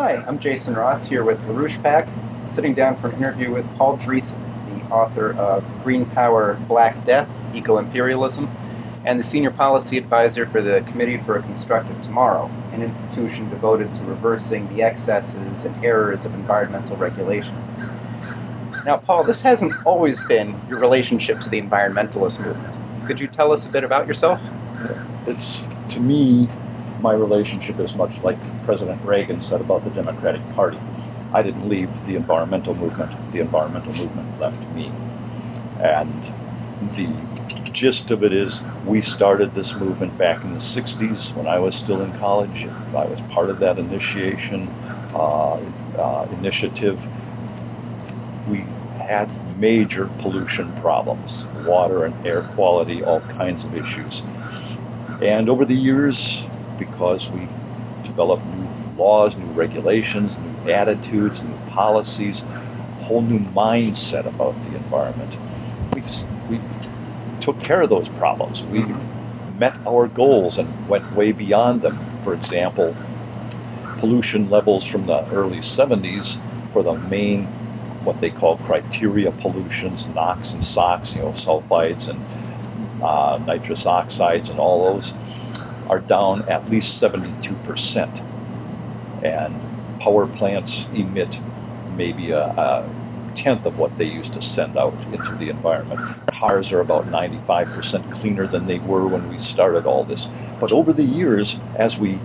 Hi, I'm Driessen Ross here with LaRouchePAC, sitting down for an interview with Paul Driessen, the author of Green Power, Black Death, Ecoimperialism, and the Senior Policy Advisor for the Committee for a Constructive Tomorrow, an institution devoted to reversing the excesses and errors of environmental regulation. Now, Paul, this hasn't always been your relationship to the environmentalist movement. Could you tell us a bit about yourself? To me, my relationship is much like President Reagan said about the Democratic Party. I didn't leave the environmental movement left me. And the gist of it is, we started this movement back in the 60s when I was still in college. I was part of that initiative. We had major pollution problems, water and air quality, all kinds of issues. And over the years, because we developed new laws, new regulations, new attitudes, new policies, a whole new mindset about the environment, we took care of those problems. We met our goals and went way beyond them. For example, pollution levels from the early 70s for the main, what they call criteria pollutions, NOx and SOx, sulfides and nitrous oxides and all those, are down at least 72%. And power plants emit maybe a tenth of what they used to send out into the environment. Cars are about 95% cleaner than they were when we started all this. But over the years, as we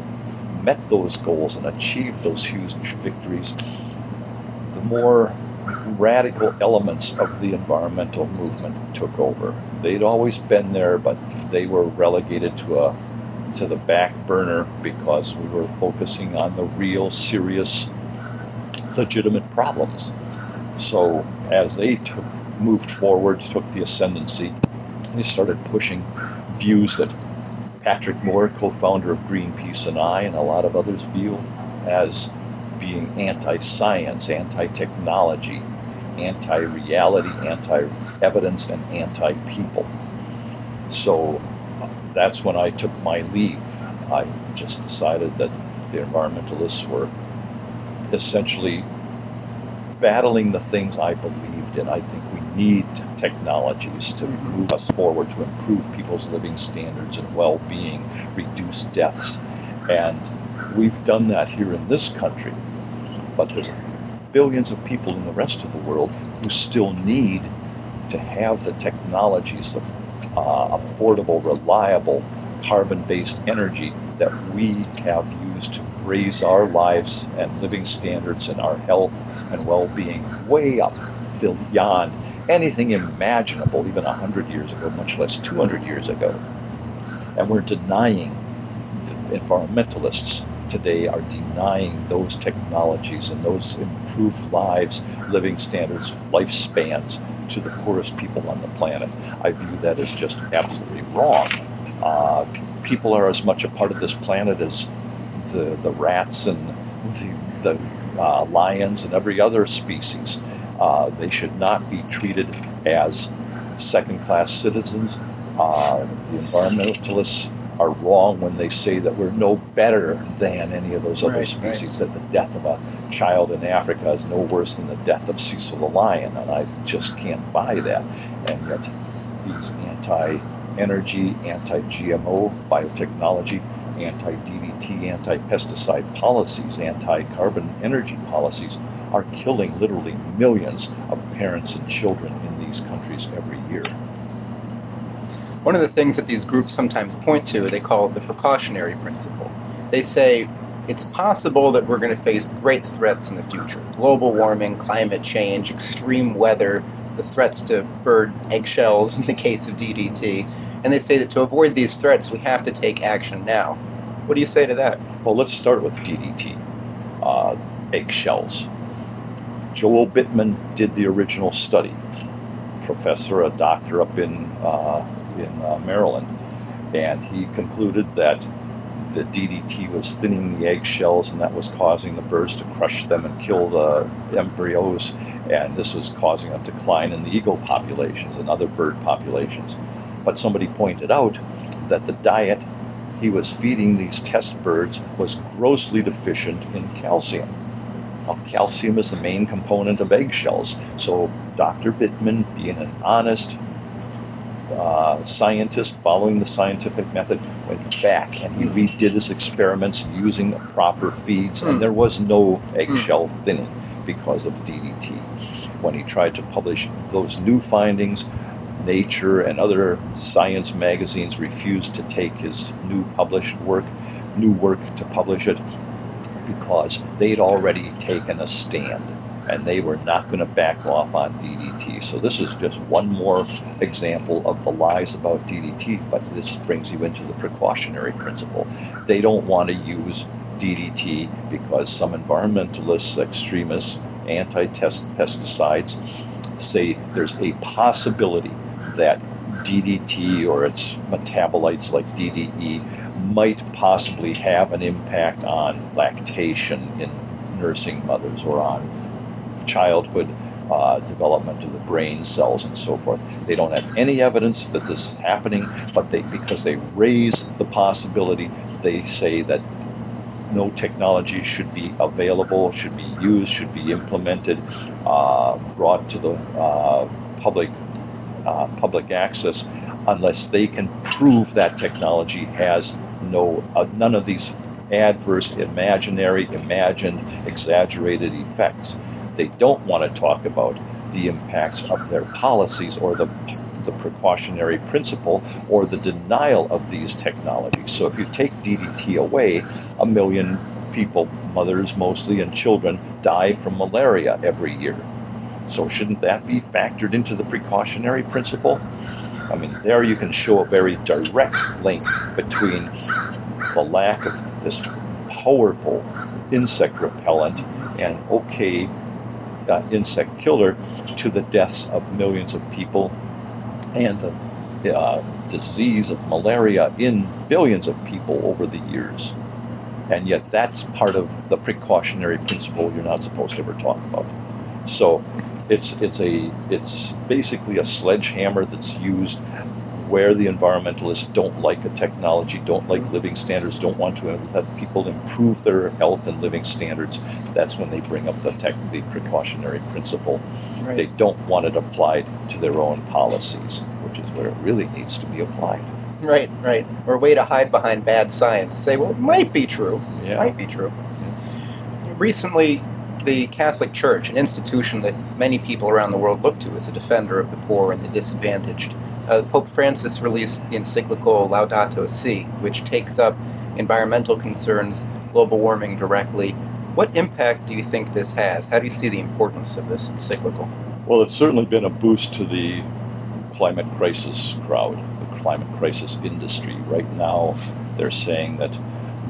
met those goals and achieved those huge victories, the more radical elements of the environmental movement took over. They'd always been there, but they were relegated to the back burner because we were focusing on the real, serious, legitimate problems. So as they moved forward, took the ascendancy, they started pushing views that Patrick Moore, co-founder of Greenpeace, and I, and a lot of others view as being anti-science, anti-technology, anti-reality, anti-evidence, and anti-people. So that's when I took my leave. I just decided that the environmentalists were essentially battling the things I believed in. I think we need technologies to move us forward, to improve people's living standards and well-being, reduce deaths. And we've done that here in this country. But there's billions of people in the rest of the world who still need to have the technologies of affordable, reliable, carbon-based energy that we have used to raise our lives and living standards and our health and well-being way up beyond anything imaginable even 100 years ago, much less 200 years ago. And we're denying, the environmentalists today are denying those technologies and those improved lives, living standards, lifespans to the poorest people on the planet. I view that as just absolutely wrong. People are as much a part of this planet as the rats and the lions and every other species. They should not be treated as second-class citizens. The environmentalists are wrong when they say that we're no better than any of those other species, that the death of a child in Africa is no worse than the death of Cecil the lion, and I just can't buy that. And yet these anti-energy, anti-GMO, biotechnology, anti-DDT, anti-pesticide policies, anti-carbon energy policies are killing literally millions of parents and children in these countries every year. One of the things that these groups sometimes point to, they call it the precautionary principle. They say it's possible that we're going to face great threats in the future. Global warming, climate change, extreme weather, the threats to bird eggshells in the case of DDT. And they say that to avoid these threats, we have to take action now. What do you say to that? Well, let's start with DDT, eggshells. Joel Bittman did the original study, a doctor up in Maryland, and he concluded that the DDT was thinning the eggshells, and that was causing the birds to crush them and kill the embryos, and this was causing a decline in the eagle populations and other bird populations. But somebody pointed out that the diet he was feeding these test birds was grossly deficient in calcium. Well, calcium is the main component of eggshells. So Dr. Bittman, being an honest scientist following the scientific method, went back and he redid his experiments using the proper feeds, and there was no eggshell thinning because of DDT. When he tried to publish those new findings, Nature and other science magazines refused to take his new work to publish it, because they'd already taken a stand and they were not going to back off on DDT. So this is just one more example of the lies about DDT, but this brings you into the precautionary principle. They don't want to use DDT because some environmentalists, extremists, anti-pesticides say there's a possibility that DDT or its metabolites like DDE might possibly have an impact on lactation in nursing mothers or on childhood development of the brain cells and so forth. They don't have any evidence that this is happening, but because they raise the possibility, they say that no technology should be available, should be used, should be implemented, brought to the public access, unless they can prove that technology has none of these adverse, imagined, exaggerated effects. They don't want to talk about the impacts of their policies or the precautionary principle or the denial of these technologies. So if you take DDT away, 1 million people, mothers mostly and children, die from malaria every year. So shouldn't that be factored into the precautionary principle? I mean, there you can show a very direct link between the lack of this powerful insect repellent and insect killer to the deaths of millions of people and the disease of malaria in billions of people over the years. And yet that's part of the precautionary principle you're not supposed to ever talk about. So it's basically a sledgehammer that's used where the environmentalists don't like a technology, don't like living standards, don't want to let people improve their health and living standards. That's when they bring up the precautionary principle. Right. They don't want it applied to their own policies, which is where it really needs to be applied. Right. Or a way to hide behind bad science. Say, well, it might be true. Yeah. It might be true. Yeah. Recently, the Catholic Church, an institution that many people around the world look to as a defender of the poor and the disadvantaged, Pope Francis released the encyclical Laudato Si, which takes up environmental concerns, global warming directly. What impact do you think this has? How do you see the importance of this encyclical? Well, it's certainly been a boost to the climate crisis crowd, the climate crisis industry. Right now, they're saying that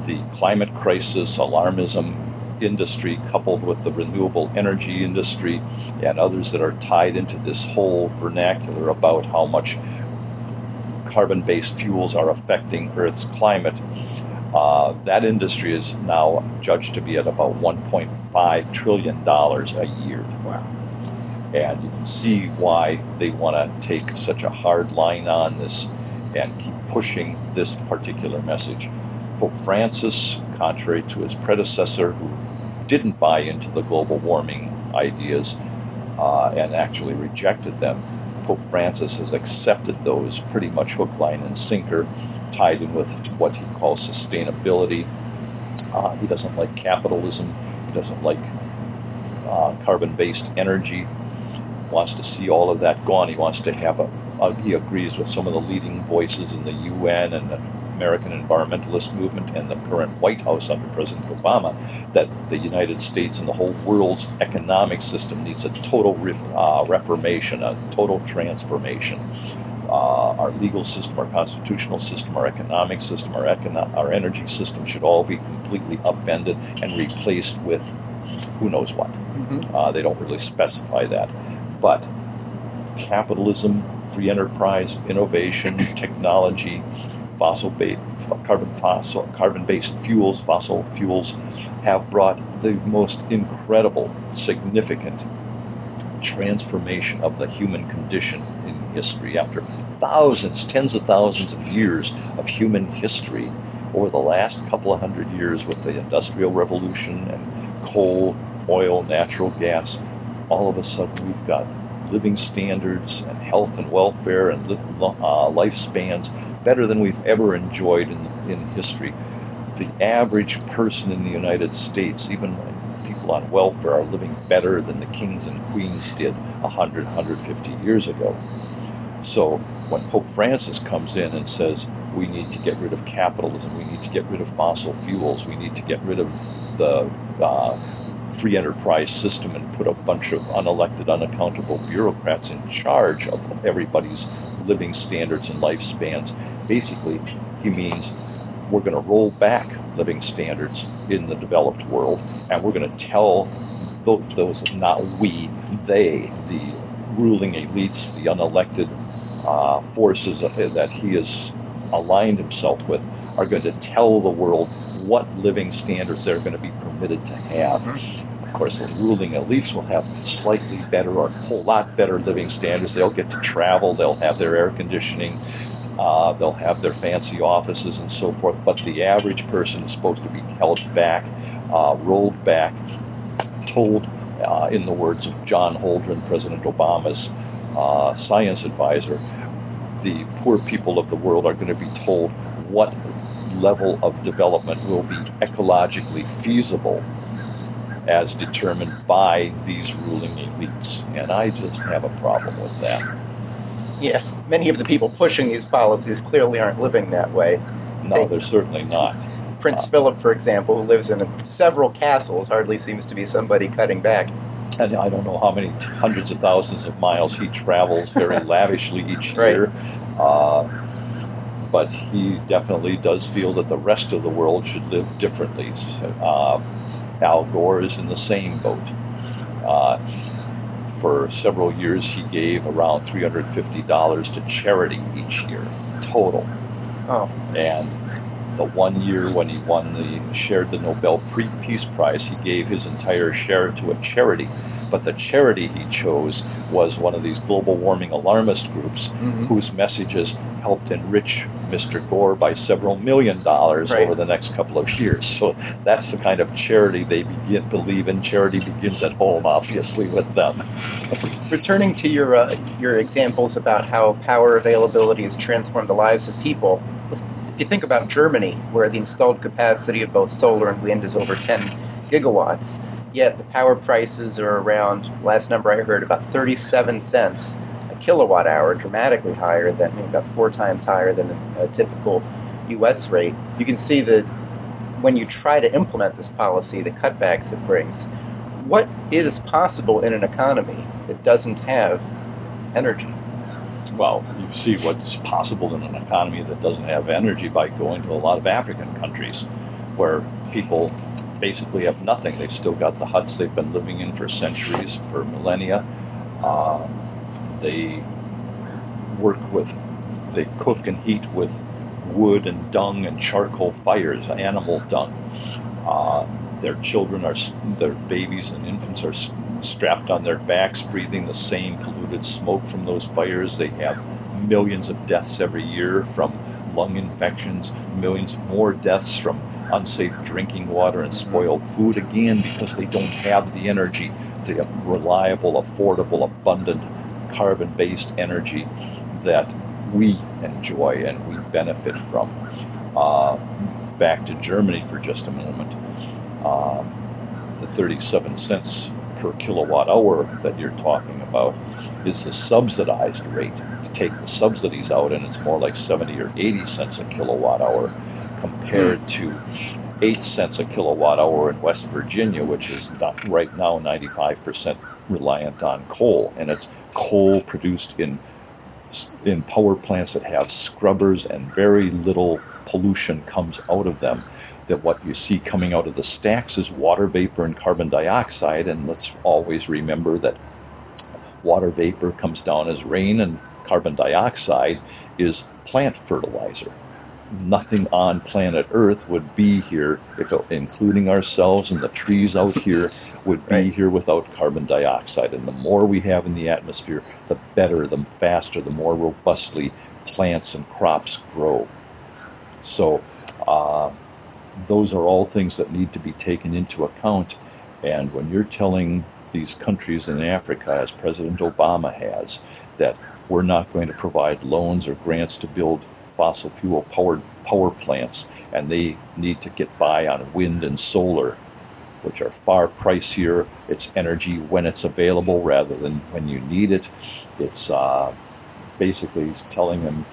the climate crisis, alarmism industry, coupled with the renewable energy industry and others that are tied into this whole vernacular about how much carbon-based fuels are affecting Earth's climate, that industry is now judged to be at about $1.5 trillion a year. Wow. And you can see why they want to take such a hard line on this and keep pushing this particular message. Pope Francis, contrary to his predecessor, who didn't buy into the global warming ideas and actually rejected them, Pope Francis has accepted those pretty much hook, line, and sinker, tied in with what he calls sustainability. He doesn't like capitalism. He doesn't like carbon-based energy. He wants to see all of that gone. He wants to have he agrees with some of the leading voices in the UN and the American environmentalist movement and the current White House under President Obama, that the United States and the whole world's economic system needs a total reformation, a total transformation. Our legal system, our constitutional system, our economic system, our energy system should all be completely upended and replaced with who knows what. Mm-hmm. They don't really specify that. But capitalism, free enterprise, innovation, technology, carbon-based fuels, fossil fuels, have brought the most incredible, significant transformation of the human condition in history. After tens of thousands of years of human history, over the last couple of hundred years with the Industrial Revolution and coal oil, natural gas, all of a sudden we've got living standards and health and welfare and lifespans better than we've ever enjoyed in history. The average person in the United States, even people on welfare, are living better than the kings and queens did 100, 150 years ago. So when Pope Francis comes in and says, we need to get rid of capitalism, we need to get rid of fossil fuels, we need to get rid of the free enterprise system and put a bunch of unelected, unaccountable bureaucrats in charge of everybody's living standards and lifespans, basically he means we're going to roll back living standards in the developed world, and we're going to tell those, not we, they, the ruling elites, the unelected forces that he has aligned himself with, are going to tell the world what living standards they're going to be permitted to have. Of course, the ruling elites will have slightly better or a whole lot better living standards. They'll get to travel, they'll have their air conditioning, they'll have their fancy offices and so forth, but the average person is supposed to be held back, rolled back, told, in the words of John Holdren, President Obama's science advisor, the poor people of the world are going to be told what level of development will be ecologically feasible as determined by these ruling elites. And I just have a problem with that. Yes, many of the people pushing these policies clearly aren't living that way. No, they're certainly not. Prince Philip, for example, who lives in several castles, hardly seems to be somebody cutting back. And I don't know how many hundreds of thousands of miles he travels very lavishly each year. But he definitely does feel that the rest of the world should live differently. Al Gore is in the same boat. For several years, he gave around $350 to charity each year, total. Oh. And the one year when he shared the Nobel Peace Prize, he gave his entire share to a charity. But the charity he chose was one of these global warming alarmist groups whose messages helped enrich Mr. Gore by several $1 million over the next couple of years. So that's the kind of charity they believe in. Charity begins at home, obviously, with them. Returning to your examples about how power availability has transformed the lives of people, if you think about Germany, where the installed capacity of both solar and wind is over 10 gigawatts, yet the power prices are around, last number I heard, about 37 cents a kilowatt hour, dramatically higher than, about 4 times higher than a typical U.S. rate. You can see that when you try to implement this policy, the cutbacks it brings. What is possible in an economy that doesn't have energy? Well, you see what's possible in an economy that doesn't have energy by going to a lot of African countries where people basically have nothing. They've still got the huts they've been living in for centuries, for millennia. They cook and heat with wood and dung and charcoal fires, animal dung. Their babies and infants are strapped on their backs, breathing the same polluted smoke from those fires. They have millions of deaths every year from lung infections, millions more deaths from unsafe drinking water and spoiled food, again because they don't have the energy, the reliable, affordable, abundant, carbon-based energy that we enjoy and we benefit from. Back to Germany for just a moment. The 37 cents per kilowatt hour that you're talking about is the subsidized rate. You take the subsidies out and it's more like 70 or 80 cents a kilowatt hour, compared to 8 cents a kilowatt hour in West Virginia, which is right now 95% reliant on coal. And it's coal produced in power plants that have scrubbers and very little pollution comes out of them. That what you see coming out of the stacks is water vapor and carbon dioxide, and let's always remember that water vapor comes down as rain and carbon dioxide is plant fertilizer. Nothing on planet Earth would be here, including ourselves and the trees out here, would be here without carbon dioxide. And the more we have in the atmosphere, the better, the faster, the more robustly plants and crops grow. So those are all things that need to be taken into account. And when you're telling these countries in Africa, as President Obama has, that we're not going to provide loans or grants to build fossil fuel power plants, and they need to get by on wind and solar, which are far pricier. It's energy when it's available rather than when you need it. It's basically telling them,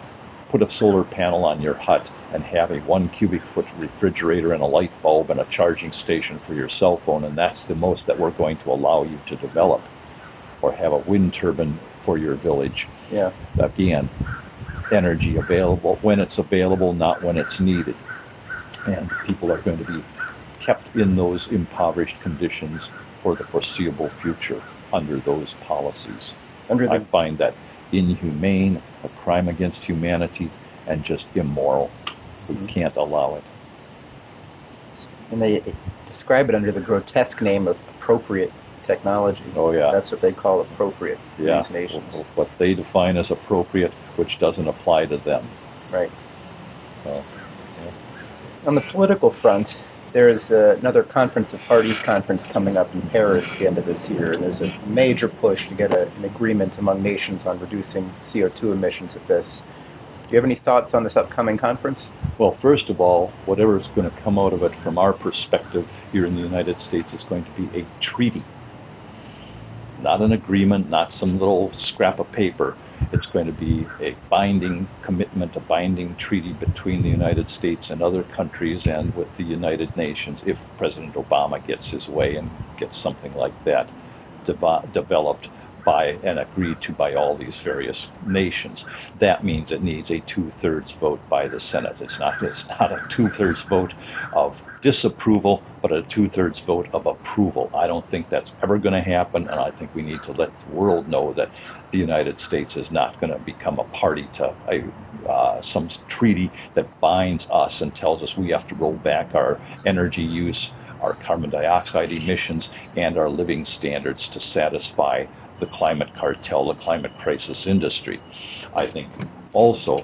put a solar panel on your hut and have a 1 cubic foot refrigerator and a light bulb and a charging station for your cell phone, and that's the most that we're going to allow you to develop. Or have a wind turbine for your village. Yeah. Again, energy available when it's available, not when it's needed. And people are going to be kept in those impoverished conditions for the foreseeable future under those policies. I find that inhumane, a crime against humanity, and just immoral. We can't allow it. And they describe it under the grotesque name of appropriate technology. Oh, yeah. That's what they call appropriate in these nations. What they define as appropriate, which doesn't apply to them. Right. Yeah. On the political front, there is another Conference of Parties conference coming up in Paris at the end of this year, and there's a major push to get an agreement among nations on reducing CO2 emissions at this. Do you have any thoughts on this upcoming conference? Well, first of all, whatever is going to come out of it from our perspective here in the United States is going to be a treaty. Not an agreement, not some little scrap of paper. It's going to be a binding commitment, a binding treaty between the United States and other countries and with the United Nations if President Obama gets his way and gets something like that developed by and agreed to by all these various nations. That means it needs a 2/3 vote by the Senate. It's not a 2/3 vote of disapproval, but a 2/3 vote of approval. I don't think that's ever going to happen, and I think we need to let the world know that the United States is not going to become a party to some treaty that binds us and tells us we have to roll back our energy use, our carbon dioxide emissions, and our living standards to satisfy the climate cartel, the climate crisis industry. I think also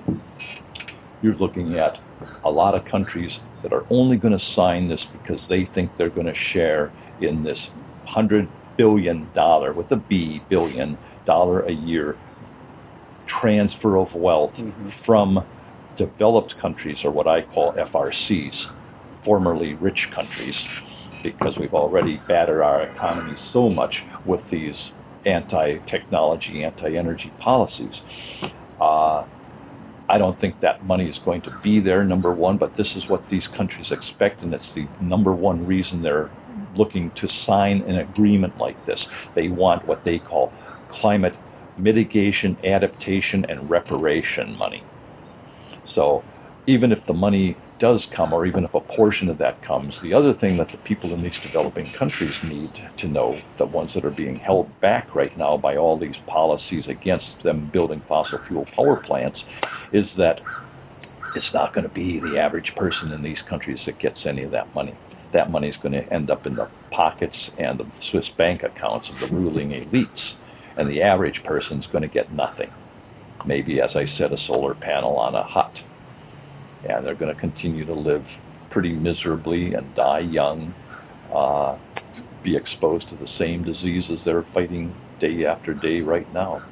you're looking at a lot of countries that are only going to sign this because they think they're going to share in this $100 billion, with a B, billion dollar a year transfer of wealth from developed countries, or what I call FRCs, formerly rich countries, because we've already battered our economy so much with these anti-technology, anti-energy policies. I don't think that money is going to be there, number one, but this is what these countries expect, and it's the number one reason they're looking to sign an agreement like this. They want what they call climate mitigation, adaptation, and reparation money. So even if the money does come, or even if a portion of that comes, the other thing that the people in these developing countries need to know, the ones that are being held back right now by all these policies against them building fossil fuel power plants, is that it's not going to be the average person in these countries that gets any of that money. That money is going to end up in the pockets and the Swiss bank accounts of the ruling elites, and the average person's going to get nothing. Maybe, as I said, a solar panel on a hut. And they're going to continue to live pretty miserably and die young, be exposed to the same diseases they're fighting day after day right now.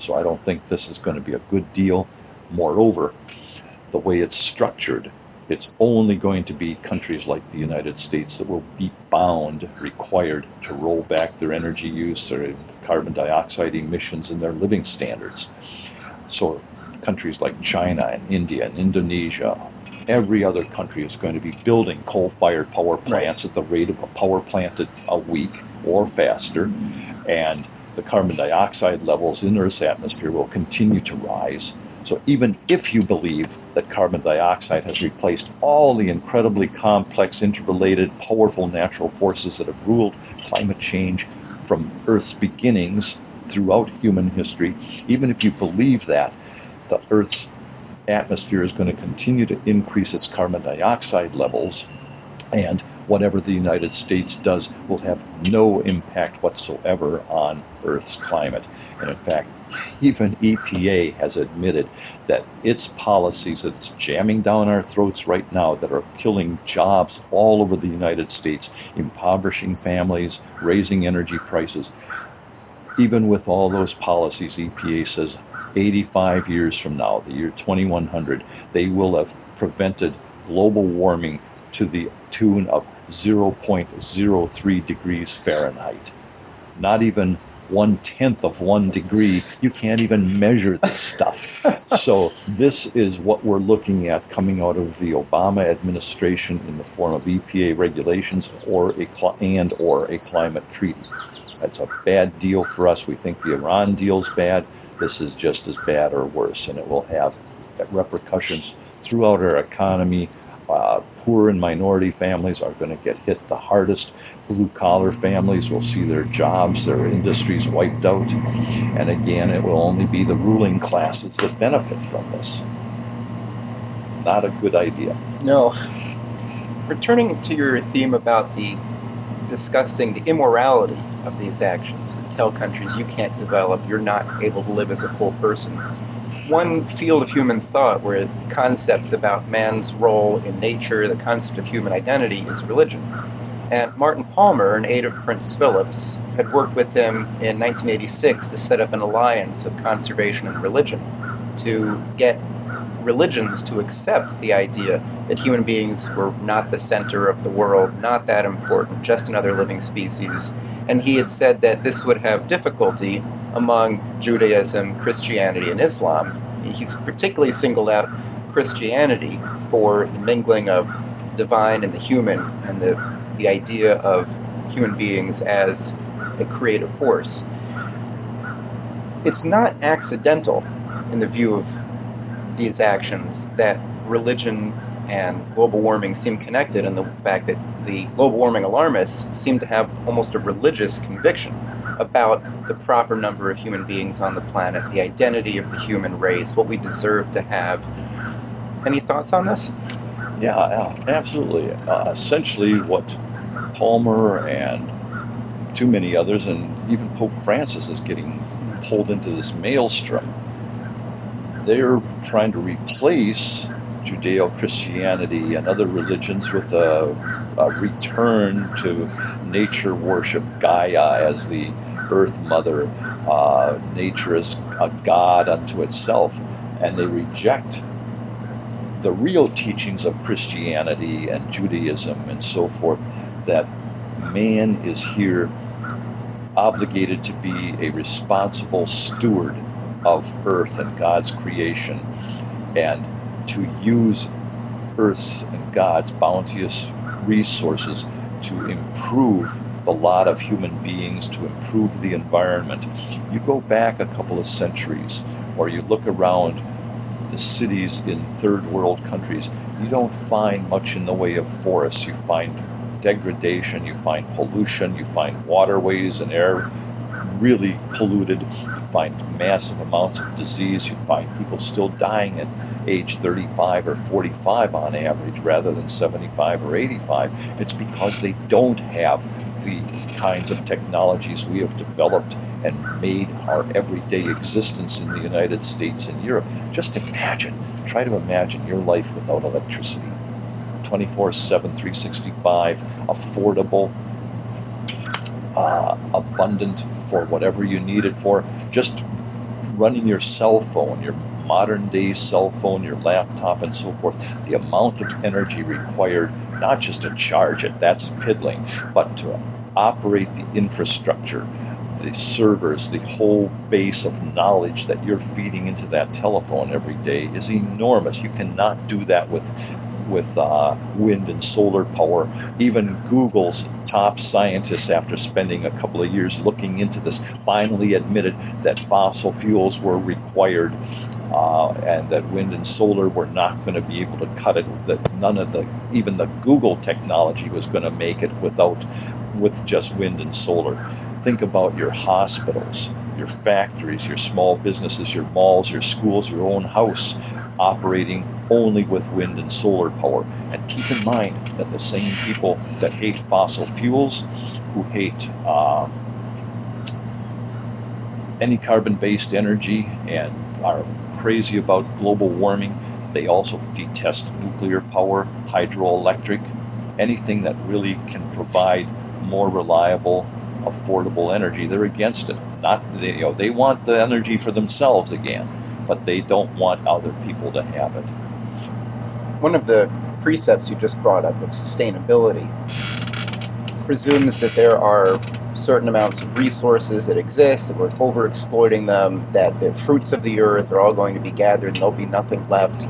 So I don't think this is going to be a good deal. Moreover, the way it's structured, it's only going to be countries like the United States that will be bound, required to roll back their energy use, their carbon dioxide emissions, and their living standards. So countries like China and India and Indonesia, every other country is going to be building coal-fired power plants at the rate of a power plant a week or faster, and the carbon dioxide levels in Earth's atmosphere will continue to rise. So even if you believe that carbon dioxide has replaced all the incredibly complex, interrelated, powerful natural forces that have ruled climate change from Earth's beginnings throughout human history, even if you believe that, the Earth's atmosphere is going to continue to increase its carbon dioxide levels, and whatever the United States does will have no impact whatsoever on Earth's climate. And in fact, even EPA has admitted that its policies that's jamming down our throats right now, that are killing jobs all over the United States, impoverishing families, raising energy prices, even with all those policies, EPA says 85 years from now, the year 2100, they will have prevented global warming to the tune of 0.03 degrees Fahrenheit. Not even 1/10 of 1 degree. You can't even measure this stuff. So this is what we're looking at coming out of the Obama administration in the form of EPA regulations or a climate treaty. That's a bad deal for us. We think the Iran deal's bad. This is just as bad or worse, and it will have repercussions throughout our economy. Poor and minority families are going to get hit the hardest. Blue-collar families will see their jobs, their industries wiped out. And again, it will only be the ruling classes that benefit from this. Not a good idea. No. Returning to your theme about discussing the immorality of these actions, to tell countries you can't develop, you're not able to live as a full person. One field of human thought where concepts about man's role in nature, the concept of human identity, is religion. And Martin Palmer, an aide of Prince Philip's, had worked with him in 1986 to set up an alliance of conservation and religion to get religions to accept the idea that human beings were not the center of the world, not that important, just another living species. And he had said that this would have difficulty among Judaism, Christianity, and Islam. He's particularly singled out Christianity for the mingling of divine and the human, and the idea of human beings as a creative force. It's not accidental, in the view of these actions, that religion and global warming seem connected, and the fact that the global warming alarmists seem to have almost a religious conviction about the proper number of human beings on the planet, the identity of the human race, what we deserve to have. Any thoughts on this? Yeah, absolutely. Essentially what Palmer and too many others, and even Pope Francis is getting pulled into this maelstrom. They're trying to replace Judeo-Christianity and other religions with a return to nature worship, Gaia as the earth mother, nature as a god unto itself, and they reject the real teachings of Christianity and Judaism and so forth, that man is here obligated to be a responsible steward of earth and God's creation, and to use Earth's and God's bounteous resources to improve the lot of human beings, to improve the environment. You go back a couple of centuries, or you look around the cities in third world countries, you don't find much in the way of forests. You find degradation, you find pollution, you find waterways and air really polluted, you find massive amounts of disease, you find people still dying at age 35 or 45 on average rather than 75 or 85. It's because they don't have the kinds of technologies we have developed and made our everyday existence in the United States and Europe. Just imagine, try to imagine your life without electricity. 24/7, 365, affordable, abundant for whatever you need it for. Just running your cell phone, your modern day cell phone, your laptop and so forth, the amount of energy required, not just to charge it, that's piddling, but to operate the infrastructure, the servers, the whole base of knowledge that you're feeding into that telephone every day is enormous. You cannot do that with wind and solar power. Even Google's top scientists, after spending a couple of years looking into this, finally admitted that fossil fuels were required and that wind and solar were not going to be able to cut it, that even the Google technology was going to make it with just wind and solar. Think about your hospitals, your factories, your small businesses, your malls, your schools, your own house operating only with wind and solar power. And keep in mind that the same people that hate fossil fuels, who hate any carbon-based energy and are crazy about global warming, they also detest nuclear power, hydroelectric, anything that really can provide more reliable, affordable energy. They're against it. They want the energy for themselves again, but they don't want other people to have it. One of the precepts you just brought up of sustainability presumes that there are certain amounts of resources that exist, that we're overexploiting them, that the fruits of the earth are all going to be gathered and there'll be nothing left.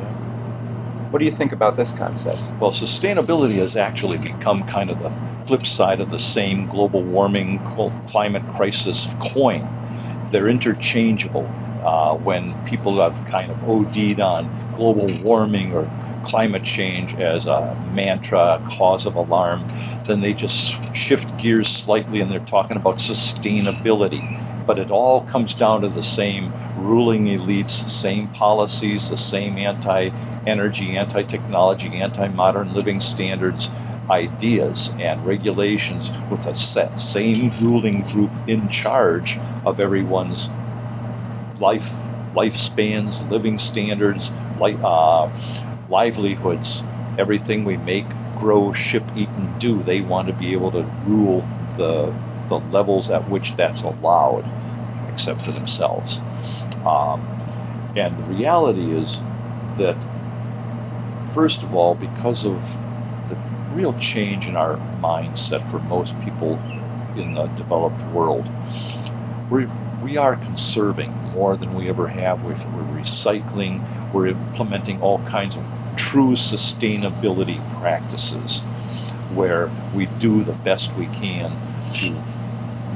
What do you think about this concept? Well, sustainability has actually become kind of the flip side of the same global warming, climate crisis coin. They're interchangeable. When people have kind of OD'd on global warming or climate change as a mantra, a cause of alarm, then they just shift gears slightly and they're talking about sustainability. But it all comes down to the same ruling elites, the same policies, the same anti-energy, anti-technology, anti-modern living standards, ideas and regulations with the same ruling group in charge of everyone's lifespans, living standards, livelihoods, everything we make, grow, ship, eat, and do. They want to be able to rule the levels at which that's allowed, except for themselves. And the reality is that, first of all, because of the real change in our mindset for most people in the developed world, we are conserving more than we ever have. We're recycling. We're implementing all kinds of true sustainability practices where we do the best we can to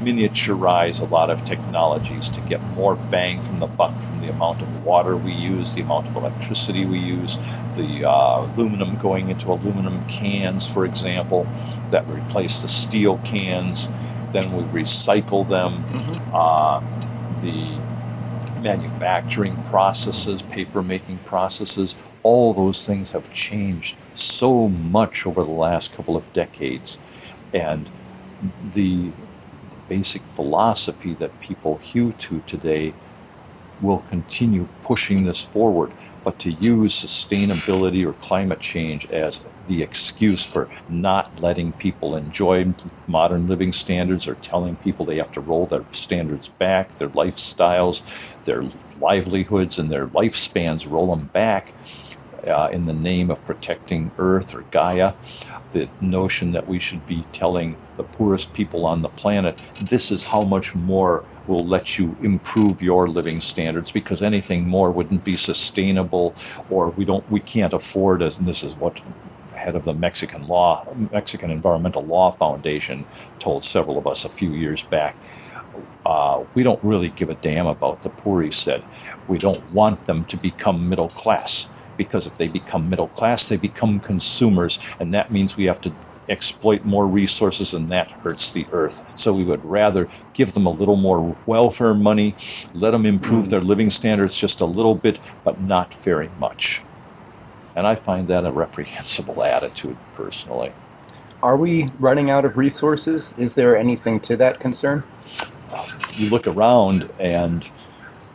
miniaturize a lot of technologies to get more bang from the buck from the amount of water we use, the amount of electricity we use, the aluminum going into aluminum cans, for example, that replace the steel cans. Then we recycle them. The manufacturing processes, paper-making processes, all those things have changed so much over the last couple of decades. And the basic philosophy that people hew to today will continue pushing this forward. But to use sustainability or climate change as the excuse for not letting people enjoy modern living standards or telling people they have to roll their standards back, their lifestyles, their livelihoods, and their lifespans, roll them back in the name of protecting Earth or Gaia. The notion that we should be telling the poorest people on the planet, this is how much more will let you improve your living standards, because anything more wouldn't be sustainable, or we can't afford it. And this is what head of the Mexican Environmental Law Foundation told several of us a few years back. We don't really give a damn about the poor, he said. We don't want them to become middle class, because if they become middle class, they become consumers, and that means we have to exploit more resources, and that hurts the earth. So we would rather give them a little more welfare money, let them improve their living standards just a little bit, but not very much. And I find that a reprehensible attitude, personally. Are we running out of resources? Is there anything to that concern? You look around and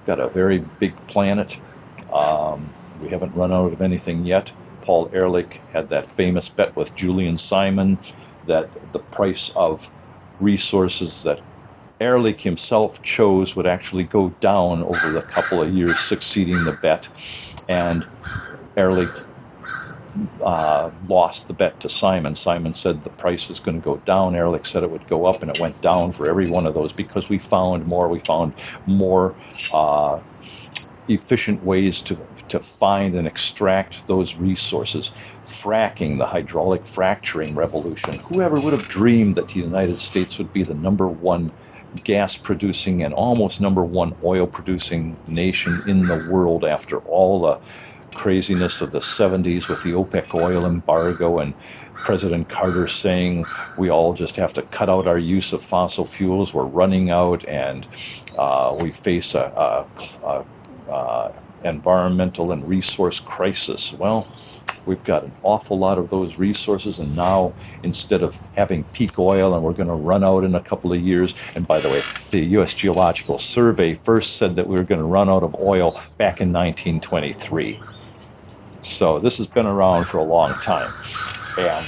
got a very big planet. We haven't run out of anything yet. Paul Ehrlich had that famous bet with Julian Simon that the price of resources that Ehrlich himself chose would actually go down over the couple of years succeeding the bet. And Ehrlich lost the bet to Simon. Simon said the price was going to go down. Ehrlich said it would go up, and it went down for every one of those because we found more efficient ways to find and extract those resources. Fracking, the hydraulic fracturing revolution. Whoever would have dreamed that the United States would be the #1 gas-producing and almost #1 oil-producing nation in the world after all the craziness of the 70s with the OPEC oil embargo and President Carter saying we all just have to cut out our use of fossil fuels, we're running out, and we face a environmental and resource crisis. Well, we've got an awful lot of those resources, and now instead of having peak oil and we're going to run out in a couple of years, and by the way, the U.S. Geological Survey first said that we were going to run out of oil back in 1923. So this has been around for a long time. And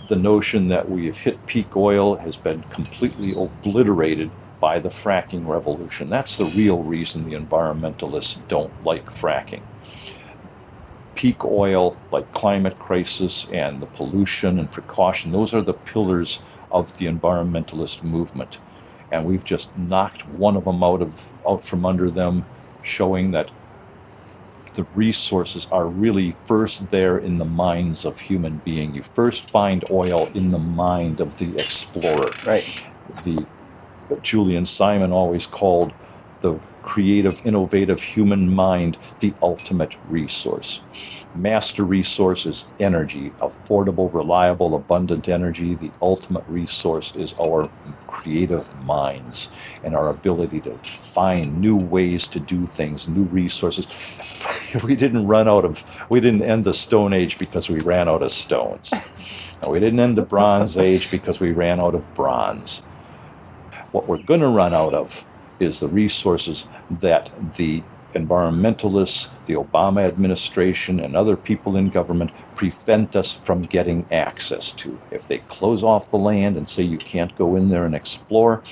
the notion that we have hit peak oil has been completely obliterated by the fracking revolution. That's the real reason the environmentalists don't like fracking. Peak oil, like climate crisis and the pollution and precaution, those are the pillars of the environmentalist movement. And we've just knocked one of them out from under them, showing that the resources are really first there in the minds of human beings. You first find oil in the mind of the explorer. Right. What Julian Simon always called the creative, innovative human mind, the ultimate resource. Master resource is energy, affordable, reliable, abundant energy. The ultimate resource is our creative minds and our ability to find new ways to do things, new resources. We didn't end the Stone Age because we ran out of stones. And we didn't end the Bronze Age because we ran out of bronze. What we're going to run out of is the resources that the environmentalists, the Obama administration, and other people in government prevent us from getting access to. If they close off the land and say you can't go in there and explore,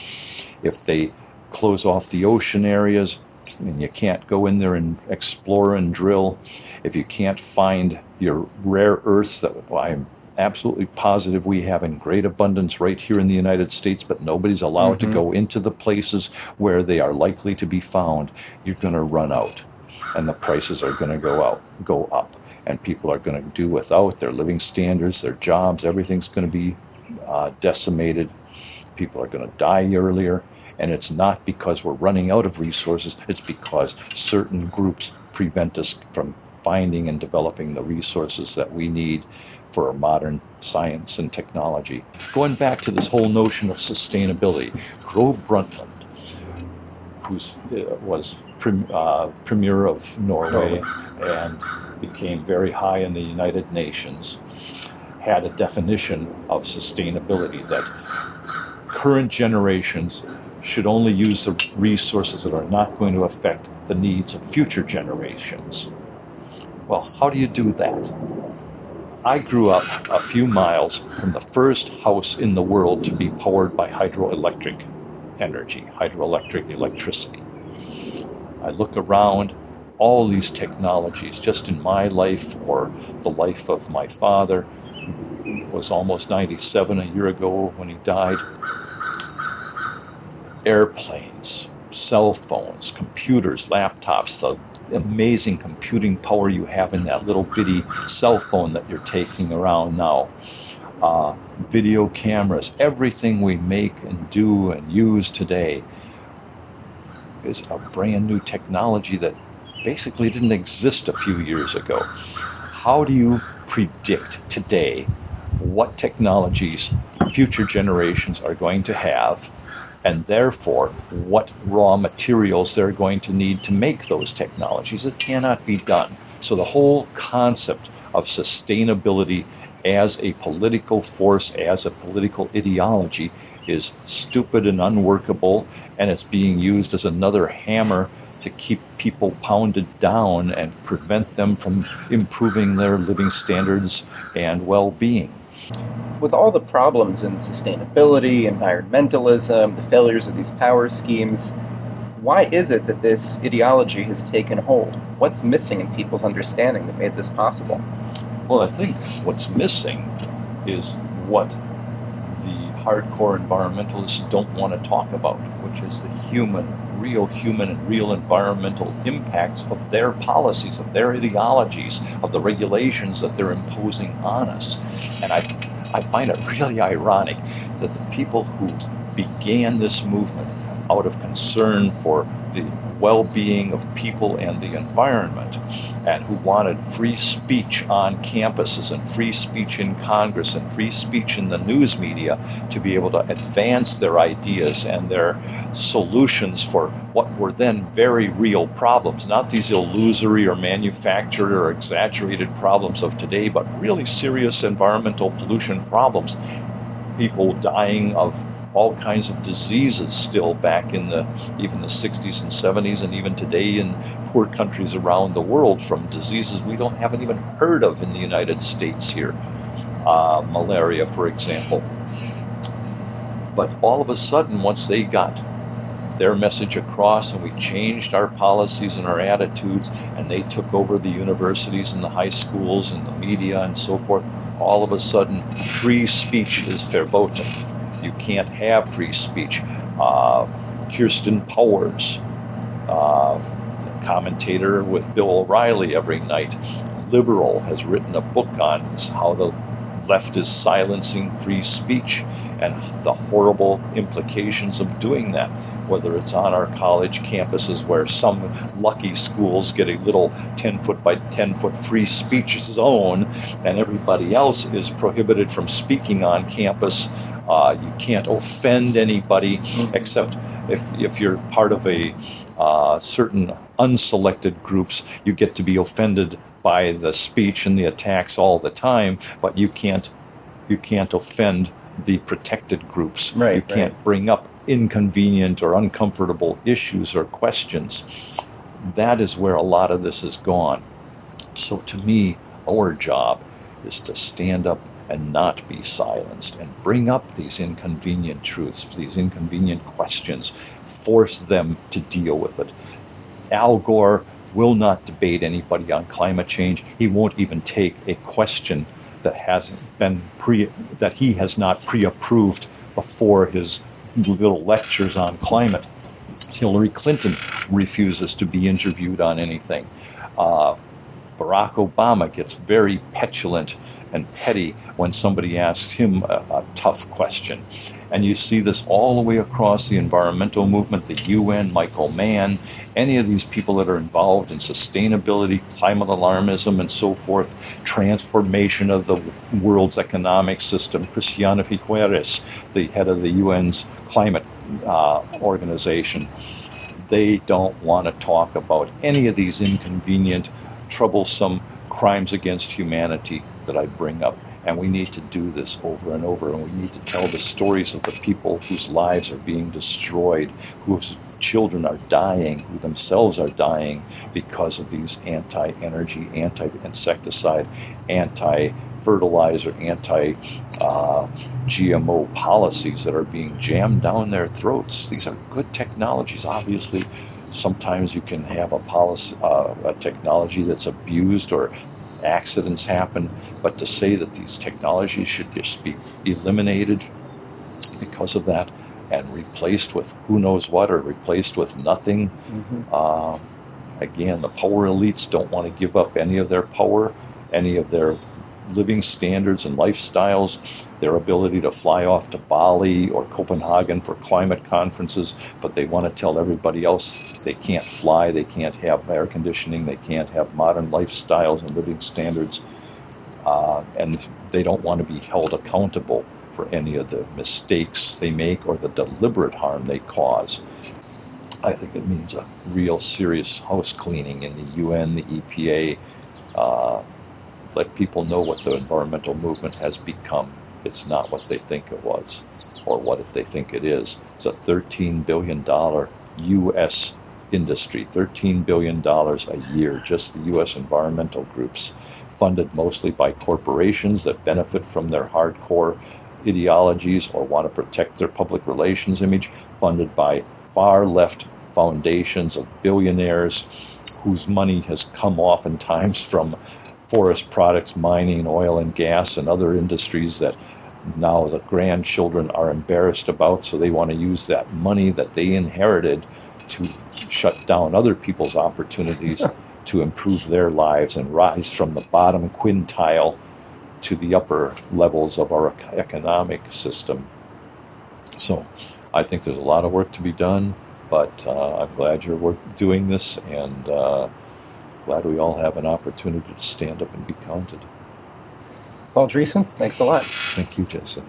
if they close off the ocean areas and you can't go in there and explore and drill, if you can't find your rare earths that I'm absolutely positive we have in great abundance right here in the United States, but nobody's allowed to go into the places where they are likely to be found, you're going to run out. And the prices are going to go up. And people are going to do without their living standards, their jobs, everything's going to be decimated. People are going to die earlier. And it's not because we're running out of resources, it's because certain groups prevent us from finding and developing the resources that we need for modern science and technology. Going back to this whole notion of sustainability, Gro Brundtland, who was Premier of Norway and became very high in the United Nations, had a definition of sustainability that current generations should only use the resources that are not going to affect the needs of future generations. Well, how do you do that? I grew up a few miles from the first house in the world to be powered by hydroelectric energy, hydroelectric electricity. I look around, all these technologies, just in my life or the life of my father, who was almost 97 a year ago when he died. Airplanes, cell phones, computers, laptops, the amazing computing power you have in that little bitty cell phone that you're taking around now. Video cameras, everything we make and do and use today is a brand new technology that basically didn't exist a few years ago. How do you predict today what technologies future generations are going to have, and therefore what raw materials they're going to need to make those technologies? It cannot be done. So the whole concept of sustainability as a political force, as a political ideology, is stupid and unworkable, and it's being used as another hammer to keep people pounded down and prevent them from improving their living standards and well-being. With all the problems in sustainability, environmentalism, the failures of these power schemes, why is it that this ideology has taken hold? What's missing in people's understanding that made this possible? Well, I think what's missing is what the hardcore environmentalists don't want to talk about, which is the human and real environmental impacts of their policies, of their ideologies, of the regulations that they're imposing on us. And I find it really ironic that the people who began this movement out of concern for the well-being of people and the environment, and who wanted free speech on campuses and free speech in Congress and free speech in the news media to be able to advance their ideas and their solutions for what were then very real problems, not these illusory or manufactured or exaggerated problems of today, but really serious environmental pollution problems. People dying of all kinds of diseases still back in even the 60s and 70s, and even today in poor countries around the world from diseases we haven't even heard of in the United States here. Malaria, for example. But all of a sudden, once they got their message across and we changed our policies and our attitudes, and they took over the universities and the high schools and the media and so forth, all of a sudden free speech is verboten. You can't have free speech. Kirsten Powers, commentator with Bill O'Reilly every night, liberal, has written a book on how the left is silencing free speech and the horrible implications of doing that, whether it's on our college campuses where some lucky schools get a little 10-foot by 10-foot free speech zone and everybody else is prohibited from speaking on campus. You can't offend anybody except if you're part of a certain unselected groups. You get to be offended by the speech and the attacks all the time, but you can't offend the protected groups. Right, you can't bring up inconvenient or uncomfortable issues or questions. That is where a lot of this has gone. So to me, our job is to stand up and not be silenced and bring up these inconvenient truths, these inconvenient questions, force them to deal with it. Al Gore will not debate anybody on climate change. He won't even take a question that that he has not pre-approved before his little lectures on climate. Hillary Clinton refuses to be interviewed on anything. Barack Obama gets very petulant and petty when somebody asks him a tough question. And you see this all the way across the environmental movement, the UN, Michael Mann, any of these people that are involved in sustainability, climate alarmism, and so forth, transformation of the world's economic system. Cristiano Figueres, the head of the UN's climate organization, they don't want to talk about any of these inconvenient, troublesome crimes against humanity that I bring up. And we need to do this over and over, and we need to tell the stories of the people whose lives are being destroyed, whose children are dying, who themselves are dying because of these anti-energy, anti-insecticide, anti-fertilizer, anti-GMO policies that are being jammed down their throats. These are good technologies. Obviously, sometimes you can have a technology that's abused or accidents happen, but to say that these technologies should just be eliminated because of that and replaced with who knows what, or replaced with nothing. Again, the power elites don't want to give up any of their power, any of their living standards and lifestyles, their ability to fly off to Bali or Copenhagen for climate conferences, but they want to tell everybody else they can't fly, they can't have air conditioning, they can't have modern lifestyles and living standards, and they don't want to be held accountable for any of the mistakes they make or the deliberate harm they cause. I think it means a real serious house cleaning in the UN, the EPA. Let people know what the environmental movement has become. It's not what they think it was, or what they think it is. It's a $13 billion U.S. industry, $13 billion a year, just the U.S. environmental groups, funded mostly by corporations that benefit from their hardcore ideologies or want to protect their public relations image, funded by far left foundations of billionaires whose money has come oftentimes from forest products, mining, oil and gas, and other industries that now the grandchildren are embarrassed about, so they want to use that money that they inherited to shut down other people's opportunities to improve their lives and rise from the bottom quintile to the upper levels of our economic system. So I think there's a lot of work to be done, but I'm glad you're doing this, and glad we all have an opportunity to stand up and be counted. Paul Driessen, thanks a lot. Thank you, Jason.